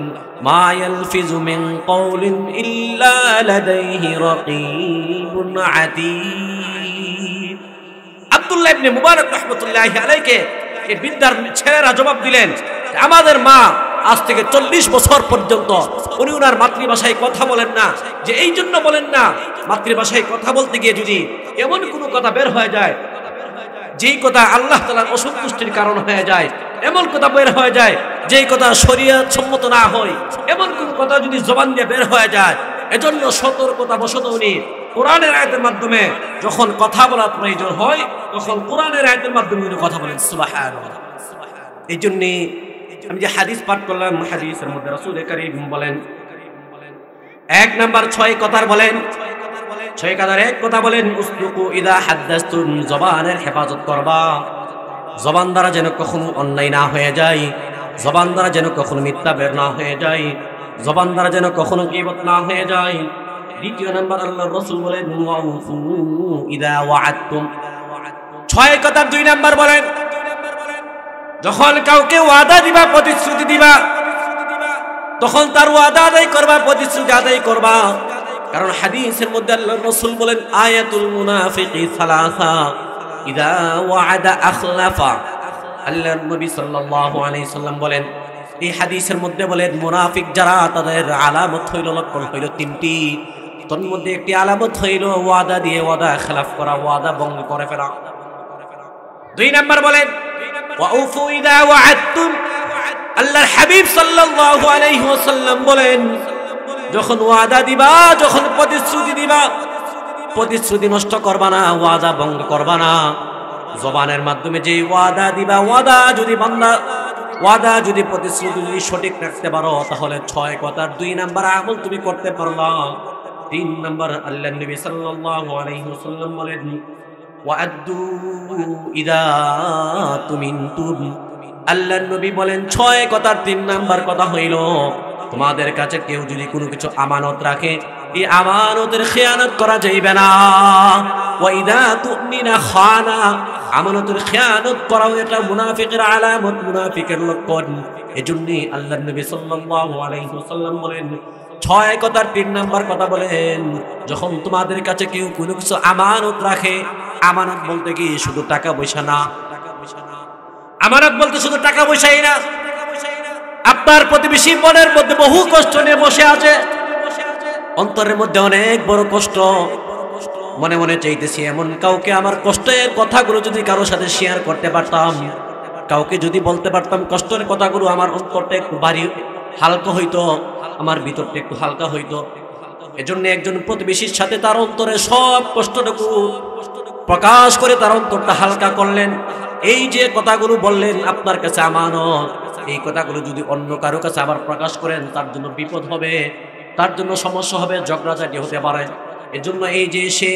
মা ইয়ালফিজু মিন কওলিন ইল্লা লাদাইহি রাকীবুন আতীদ। আব্দুল্লাহ ইবনে মুবারক রাহমাতুল্লাহি আলাইহি এই বিদ্যার ছেলেরা জবাব দিলেন, আমাদের মা আজ থেকে 40 বছর পর্যন্ত উনি ওনার মাতৃভাষায় কথা বলেন না। যে এই জন্য বলেন না, মাতৃভাষায় কথা বলতে গিয়ে যদি এমন কোনো কথা বের হয়ে যায় যেই কথা আল্লাহ তাআলার অসন্তুষ্টির কারণ হয়ে যায়, এমন কথা বের হয়ে যায় যেই কথা শরীয়ত সম্মত না হয়, এমন কোন কথা যদি জবান দিয়ে বের হয়ে যায়, এজন্য সতর্কতা বশত উনি কোরআনের আয়াতের মাধ্যমে যখন কথা বলার প্রয়োজন হয় তখন কোরআনের আয়াতের মাধ্যমে উনি কথা বলেন। সুবহানাল্লাহ। এই জন্য আমি যে হাদিস পাঠ করলাম, হাদিসের মধ্যে রাসূল কারীম বলেন, 1 নাম্বার 6 কথার বলেন, 6 কথার এক কথা বলেন, উসলুকু ইদা হাদাসতুম, জবানের হেফাজত করবা। জবান দ্বারা যেন কখনো অন্যায় না হয়ে যায়, জবান দ্বারা যেন কখনো মিথ্যা বের না হয়ে যায়, জবান দ্বারা যেন কখনো গীবত না হয়ে যায়। 2 নাম্বার আল্লাহর রাসূল বলেন, ওয়াউফু ইদা ওয়াআদতুম। 6 কথার 2 নাম্বার বলেন, যখন কাউকে ওয়াদা দিবা, প্রতিশ্রুতি দিবা, তখন তার ওয়াদা আদায় করবা, প্রতিশ্রুতি আদায় করবা। কারণ হাদিসের মধ্যে আল্লাহর রাসূল বলেন, আয়াতুল মুনাফিকি সালাসা ইদা ওয়াআদা আখলাফা। আল্লাহর নবী সাল্লাল্লাহু আলাইহি সাল্লাম বলেন, এই হাদিসের মধ্যে বলেন, মুনাফিক যারা তাদের আলামত হইল, লক্ষণ হইল 3টি। তার মধ্যে একটি আলামত হইল ওয়াদা দিয়ে ওয়াদা খেলাফ করা, ওয়াদা ভঙ্গ করে ফেলা। 2 নাম্বার বলেন, ওয়াউফু ইদা ওয়াআদতুম। আল্লাহর হাবিব সাল্লাল্লাহু আলাইহি ওয়াসাল্লাম বলেন, যখন ওয়াদা দিবা, যখন প্রতিশ্রুতি দিবা, প্রতিশ্রুতি নষ্ট করবা না, ওয়াদা ভঙ্গ করবা না। জবানের মাধ্যমে যে ওয়াদা দিবা, ওয়াদা যদি প্রতিশ্রুতি যদি সঠিক রাখতে পারো, তাহলে 6 কথার 2 নাম্বার আমল তুমি করতে পারলা। 3 নাম্বার আল্লাহর নবী সাল্লাল্লাহু আলাইহি ওয়াসাল্লাম বলেন, ওয়াআদু ইদা তুমিনতুম। আল্লাহর নবী বলেন, 6 কথার 3 নাম্বার কথা হইল, তোমাদের কাছে কেউ যদি কোনো কিছু আমানত রাখে, এই আমানতের খেয়ানত করা যাইবে না। ওয়া ইযা তুমিনা খানা, আমানতের খেয়ানত করাও এটা মুনাফিকের আলামত, মুনাফিকের লক্ষণ। এজন্যই আল্লাহর নবী সাল্লাল্লাহু আলাইহি ওয়াসাল্লাম বলেন, 6 কথার 3 নাম্বার কথা বলেন, যখন তোমাদের কাছে কেউ কোনো কিছু আমানত রাখে, আমানত বলতে কি শুধু টাকা পয়সা না, আমানত বলতে শুধু টাকা পয়সাই না। আপনার প্রতিবেশী মনের মধ্যে বহু কষ্ট নিয়ে বসে আছে, অন্তরের মধ্যে অনেক বড় কষ্ট, মনে মনে চাইতেছি এমন কাউকে আমার কষ্টের কথাগুলো যদি কারোর সাথে শেয়ার করতে পারতাম, কাউকে যদি বলতে পারতাম কষ্টের কথাগুলো, আমার অন্তরটা একটু ভারী হালকা হইতো, আমার ভিতরটা একটু হালকা হইতো। এজন্য একজন প্রতিবেশীর সাথে তার অন্তরে সব কষ্টটুকু প্রকাশ করে তার অন্তরটা হালকা করলেন। এই যে কথাগুলো বললেন আপনার কাছে আমানত, এই কথাগুলো যদি অন্য কারো কাছে আবার প্রকাশ করেন, তার জন্য বিপদ হবে, তার জন্য সমস্যা হবে, ঝগড়াঝাটি হতে পারে। এজন্য এই যে সে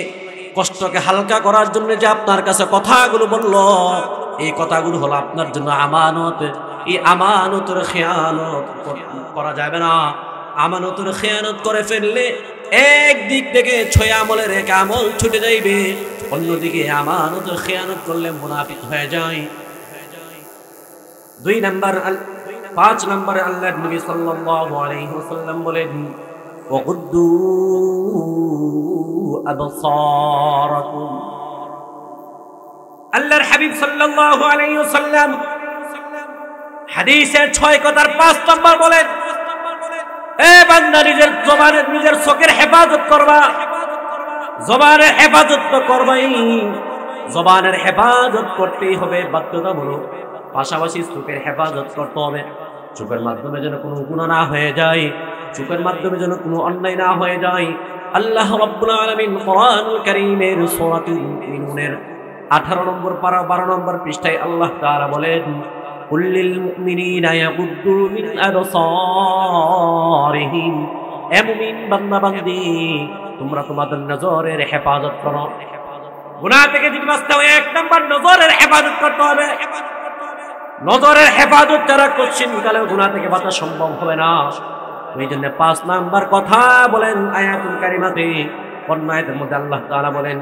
কষ্টকে হালকা করার জন্য যে আপনার কাছে কথাগুলো বলল, এই কথাগুলো হলো আপনার জন্য আমানত। এই আমানতের খেয়ানত করা যাবে না। আমানতের খেয়ানত করে ফেললে একদিক থেকে 6 আমলের 1 আমল ছুটে যাইবে, অন্যদিকে আমানতের খেয়ানত করলে মুনাফিক হয়ে যায়। 5 নম্বরে আল্লাহর নবী সাল্লাল্লাহু আলাইহি ওয়াসাল্লাম বলেন, ওয়াগুদ্দু আবসারাকুম। আল্লাহর হাবিব সাল্লাল্লাহু আলাইহি ওয়াসাল্লাম হাদিসের 6 কথার 5 নম্বর বলেন, এ বান্দা, নিজের জবানের, নিজের চোখের হেফাজত করবা। জবানের হেফাজত তো করবাই, জবানের হেফাজত করতেই হবে বাধ্যতামূলক, পাশাপাশি চোখের হেফাজত করতে হবে। চোখের মাধ্যমে যেন কোনো গুনাহ না হয়ে যায়, চোখের মাধ্যমে যেন কোনো অন্যায় না হয়ে যায়। আল্লাহ রাব্বুল আলামিন কোরআনুল কারীমের সূরাতুল মুমিনুনের 18 নম্বর পারা 12 নম্বর পৃষ্ঠায় আল্লাহ তাআলা বলেন, কুল্লিল মুমিনিনা ইয়াগুদ্দু মিন আবসারিহিম। হে মুমিন বান্দা বান্দি, তোমরা তোমাদের নজরের হেফাজত করো। গুনাহ থেকে যদি বাঁচতে হয় 1 নম্বর নজরের হেফাজত করতে হবে। নজরের হেফাজত ছাড়া কোশ্চিন কালে গুনাহ থেকে বাঁচা সম্ভব হবে না। ওই জন্য 5 নাম্বার কথা বলেন আয়াতুল কারিমাতে। অন্য আয়াতের মধ্যে আল্লাহ তাআলা বলেন,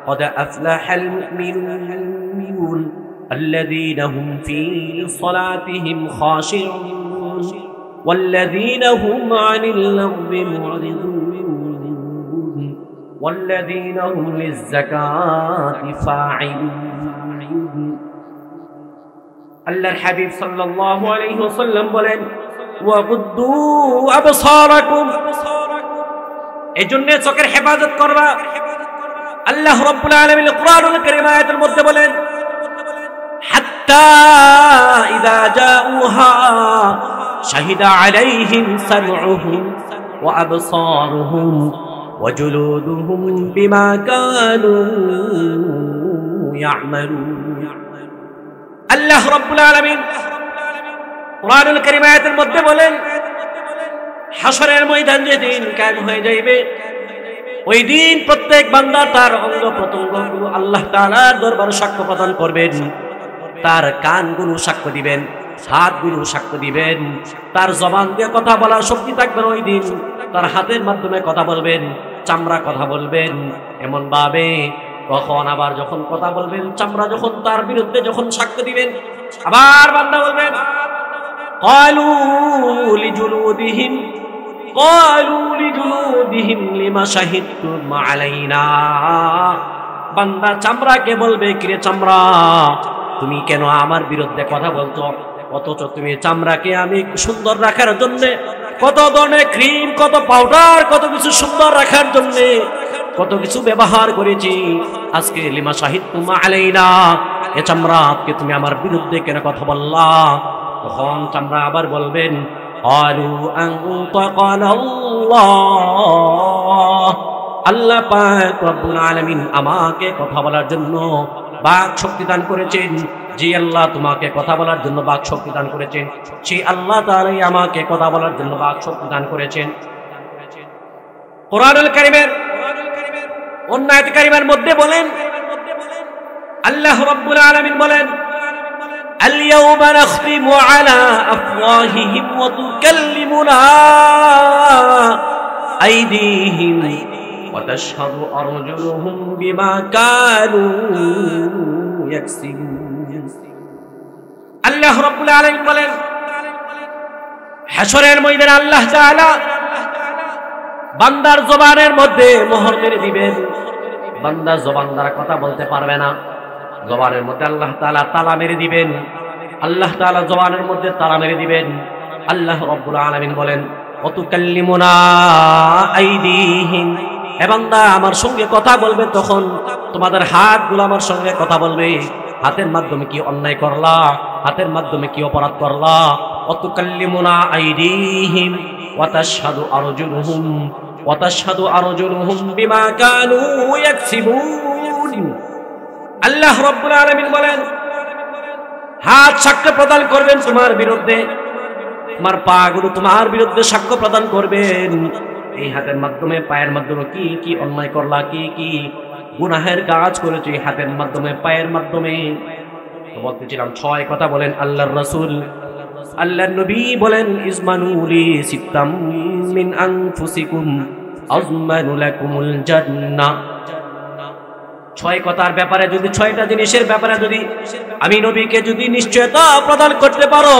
قد أفلح المؤمنون الذين هم في صلاتهم خاشعون والذين هم عن اللغو معرضون والذين هم للزكاة فاعلون। আল্লাহর হাবিব সাল্লাল্লাহু আলাইহি ওয়াসাল্লাম বলেন, ওয়াগুদ্দু আবসারাকুম। এজন্য চোখের হেফাজত করবা। আল্লাহ রাব্বুল আলামিন কোরআনুল কারীম আয়াতের মধ্যে বলেন, হাত্তা ইযা জাউহা শাহিদা আলাইহিম সামউহুম ওয়া আবসারুহুম ওয়া জুলুদুহুম বিমা কানু ইয়ামালুন। আল্লাহ রাব্বুল আলামিন কোরআনুল কারীম আয়াতের মধ্যে বলেন, হাশরের ময়দান যেদিন কায়েম হয়ে যাইবে, ওই দিন প্রত্যেক বান্দা তার অঙ্গ প্রত্যঙ্গগুলো আল্লাহ তাআলার দরবারে সাক্ষ্য প্রদান করবেন। তার কানগুলো সাক্ষ্য দিবেন, হাতগুলো সাক্ষ্য দিবেন, তার জবান দিয়ে কথা বলার শক্তি থাকবে ওই দিন। তার হাতের মাধ্যমে কথা বলবেন, চামড়া কথা বলবেন এমন ভাবে, তখন আবার যখন কথা বলবেন, চামড়া যখন তার বিরুদ্ধে যখন সাক্ষ্য দিবেন, আবার বান্দা বলবেন, ক্বালু লিজুলুদিহিম লিমা শাহিদতুম আলাইনা। বান্দা চামড়াকে বলবে, কিরে চামড়া, তুমি কেন আমার বিরুদ্ধে কথা বলছো? অথচ তুমি চামড়াকে আমি সুন্দর রাখার জন্য কত ধরনের ক্রিম, কত পাউডার, কত কিছু সুন্দর রাখার জন্য কত কিছু ব্যবহার করেছি। আজকে লিমা শাহিদতুম আলাইনা, এ চামড়া আজকে তুমি আমার বিরুদ্ধে কেন কথা বললা? তখন চামড়া আবার বলবেন, ক্বালু আনতাকানা আল্লাহ। আল্লাহ পাক রব্বুল আলামিন আমাকে কথা বলার জন্য বাক শক্তি দান করেছেন। যে আল্লাহ তোমাকে কথা বলার জন্য বাক শক্তি দান করেছেন, সেই আল্লাহ তাআলাই আমাকে কথা বলার জন্য বাক শক্তি দান করেছেন। কোরআনুল কারীমের অন্য আয়াত কারীমার মধ্যে বলেন, আল্লাহ রাব্বুল আলামিন বলেন, اليوم نختم على أفواههم وتكلمنا আইদিহিম ওয়া তাশহাদু আরজুলুহুম বিমা কানু ইয়াকসিবুন। আল্লাহ রাব্বুল আলামিন বলেন, হাশরের ময়দানে আল্লাহ তাআলা বান্দার জবানের মধ্যে মোহর মেরে দিবেন। বান্দা জবান দ্বারা কথা বলতে পারবে না, জবানের মধ্যে আল্লাহ তাআলা তালা মেরে দিবেন। আল্লাহ তাআলা জবানের মধ্যে তালা মেরে দিবেন। আল্লাহ রাব্বুল আলামিন বলেন, ওয়াতুকাল্লিমুনা আইদিহিম, হে বান্দা আমার সঙ্গে কথা বলবে, তখন তোমাদের হাতগুলো আমার সঙ্গে কথা বলবে। হাতের মাধ্যমে কি অন্যায় করলা, হাতের মাধ্যমে কি অপরাধ করলা। ওয়াতুকাল্লিমুনা আইদিহিম ওয়া তাশহাদু আরজুলুহুম ওয়া তাশহাদু আরজুলুহুম বিমা কানু ইয়াকসিবুন। আল্লাহ রাব্বুল আলামিন বলেন, হাত সাক্ষ্য প্রদান করবেন তোমার বিরুদ্ধে, তোমার পা গুলো তোমার বিরুদ্ধে সাক্ষ্য প্রদান করবেন। এই হাতের মাধ্যমে, পায়ের মাধ্যমে কি কি অন্যায় করলা, কি কি গুনাহের কাজ করেছে, হাতের মাধ্যমে পায়ের মাধ্যমে। তো বলতেছিলাম 6 কথা বলেন আল্লাহর রাসূল। আল্লাহর নবী বলেন, ইজমানুলি সিত্তাম মিন আনফুসিকুম আযমানু লাকুমুল জান্নাহ। 6 কথার ব্যাপারে যদি, 6টা জিনিসের ব্যাপারে যদি আমি নবীকে যদি নিশ্চয়তা প্রদান করতে পারো,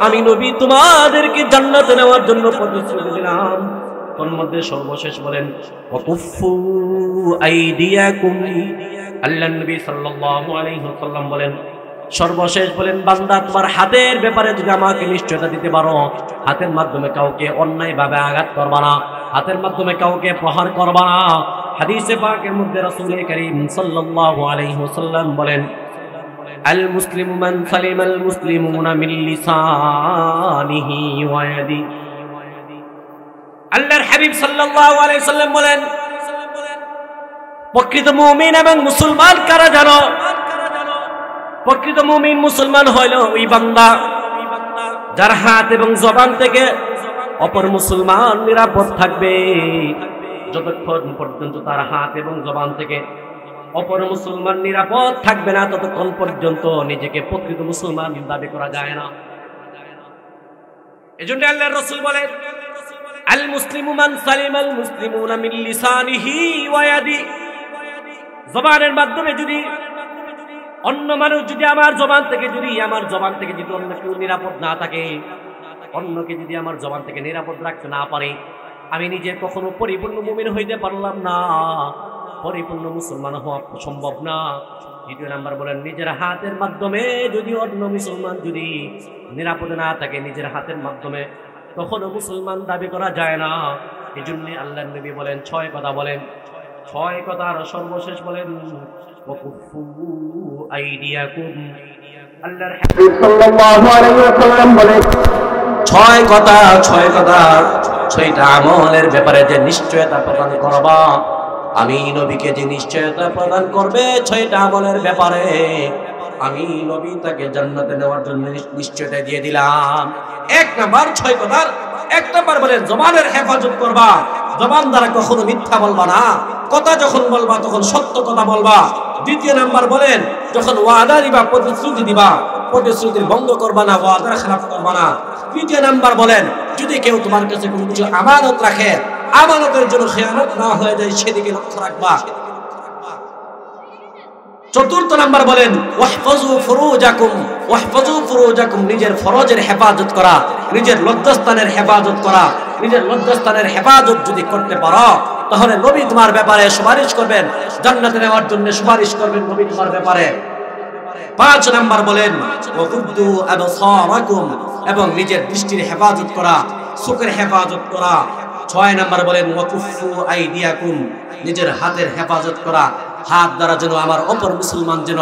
আমি নবী তোমাদেরকে জান্নাতে নেওয়ার জন্য প্রতিশ্রুতি দিলাম। তোর মধ্যে সর্বশেষ বলেন, ওয়াকুফু আইদিয়াকুম। আল্লাহর নবী সাল্লাল্লাহু আলাইহি ওয়াসাল্লাম বলেন, সর্বশেষ বলেন, বান্দা তোমার হাতের ব্যাপারে যদি আমাকে নিশ্চয়তা দিতে পারো, হাতের মাধ্যমে কাউকে অন্যায়ভাবে আঘাত করবা না, হাতের মাধ্যমে কাউকে প্রহার করবা না। হাদিসে পাকের মধ্যে রাসূল করিম সাল্লাল্লাহু আলাইহি ওয়াসাল্লাম বলেন, আল মুসলিমু মান সালিমাল মুসলিমুনা মিন লিসানিহি ওয়া ইয়াদিহি। আল্লাহর হাবিব সাল্লাল্লাহু আলাইহি ওয়াসাল্লাম বলেন, প্রকৃত মুমিন এবং মুসলমান কারা জানো? প্রকৃত মুমিন মুসলমান হলো ওই বান্দা যার হাত এবং জবান থেকে অপর মুসলমান নিরাপদ থাকবে। যতক্ষণ পর্যন্ত তার হাত এবং জবান থেকে অপর মুসলমান নিরাপদ থাকবে না, ততক্ষণ পর্যন্ত নিজেকে প্রকৃত মুসলমান দাবি করা যায় না। এজন্য আল্লাহর রাসূল বলেন, আল মুসলিমু মান সালিমাল মুসলিমুনা মিন লিসানিহি ওয়া ইয়াদিহি। জবানের মাধ্যমে যদি অন্য মানুষ যদি আমার জবান থেকে যদি অন্য কেউ নিরাপদ না থাকে, অন্যকে যদি আমার জবান থেকে নিরাপদ রাখতে না পারে, আমি নিজে কখনো পরিপূর্ণ মুমিন হইতে পারলাম না, পরিপূর্ণ মুসলমান হওয়া সম্ভব না। 2 নাম্বার বলেন, নিজের হাতের মাধ্যমে যদি অন্য মুসলমান যদি নিরাপদে না থাকে, নিজের হাতের মাধ্যমে কখনো মুসলমান দাবি করা যায় না। এই জন্য আল্লাহর নবী বলেন 6 কথা বলেন, 6 কথার সর্বশেষ বলেন, ওয়াকুফু আইদিয়াকুম। আল্লাহর হাবিব সাল্লাল্লাহু আলাইহি ওয়াসাল্লাম বলেন, 6 কথা 6টা আমলের ব্যাপারে যে নিশ্চয়তা প্রদান করবা, আমি নবীকে যে নিশ্চয়তা প্রদান করবে 6টা আমলের ব্যাপারে, আমি নবী তাকে জান্নাতে নেওয়ার জন্য নিশ্চয়তা দিয়ে দিলাম। 1 নাম্বার 6 কথার 1 নাম্বার বলেন, জবানের হেফাজত করবা, জবান দ্বারা কখনো মিথ্যা বলবা না, কথা যখন বলবা তখন সত্য কথা বলবা। 2 নাম্বার বলেন, যখন ওয়াদা দিবা, প্রতিশ্রুতি দিবা, প্রতিশ্রুতির ভঙ্গ করবা না, ওয়াদার খেলাফ করবা না। 3 নাম্বার বলেন, যদি কেউ তোমার কাছে কোনো কিছু আমানত রাখে, আমানতের জন্য খেয়ানত না হয়ে যায় সেদিকে লক্ষ্য রাখবা। 4 নাম্বার বলেন, ওয়াহফাজু ফুরুজাকুম, নিজের ফরজের হেফাজত করা, নিজের লজ্জাস্থানের হেফাজত করা। নিজের লজ্জাস্থানের হেফাজত যদি করতে পারো, তাহলে নবী তোমার ব্যাপারে সুপারিশ করবেন, জান্নাতে নেওয়ার জন্য সুপারিশ করবেন নবী তোমার ব্যাপারে। 5 নাম্বার বলেন, ওয়াকুদ্দু আবসারাকুম, এবং নিজের দৃষ্টির হেফাজত করা, চোখের হেফাজত করা। 6 নাম্বার বলেন, ওয়াকুফু আইদিয়াকুম, নিজের হাতের হেফাজত করা, হাত দ্বারা যেন আমার অপর মুসলমান যেন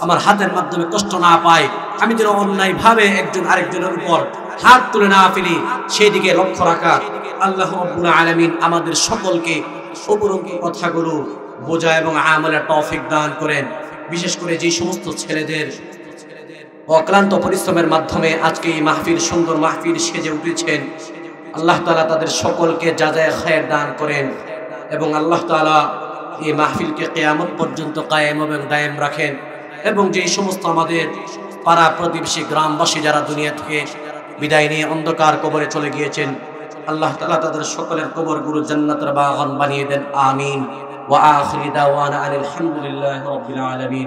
আমার হাতের মাধ্যমে কষ্ট না পায়, আমি যেন অন্যায় ভাবে একজন আরেকজনের উপর হাত তুলে না ফেলি, সেই দিকে লক্ষ্য রাখা। আল্লাহ রাব্বুল আলামিন আমাদের সকলকে উপরোক্ত কথাগুলো বোঝা এবং আমলের তৌফিক দান করেন। বিশেষ করে যে সমস্ত ছেলেদের অক্লান্ত পরিশ্রমের মাধ্যমে আজকে এই মাহফিল, সুন্দর মাহফিল সেজে উঠেছেন, আল্লাহ তাআলা তাদের সকলকে জাযায়ে খায়ের দান করেন এবং আল্লাহ তাআলা এই মাহফিলকে কিয়ামত পর্যন্ত কায়েম এবং দায়েম রাখেন। এবং যে সমস্ত আমাদের পাড়া প্রতিবেশী গ্রামবাসী যারা দুনিয়া থেকে বিদায় নিয়ে অন্ধকার কবরে চলে গিয়েছেন, আল্লাহ তাআলা তাদের সকলের কবরগুলো জান্নাতের বাগান বানিয়ে দেন, আমিন। ওয়া আখিরি দাওয়ানা আলহামদুলিল্লাহি রাব্বিল আলামিন।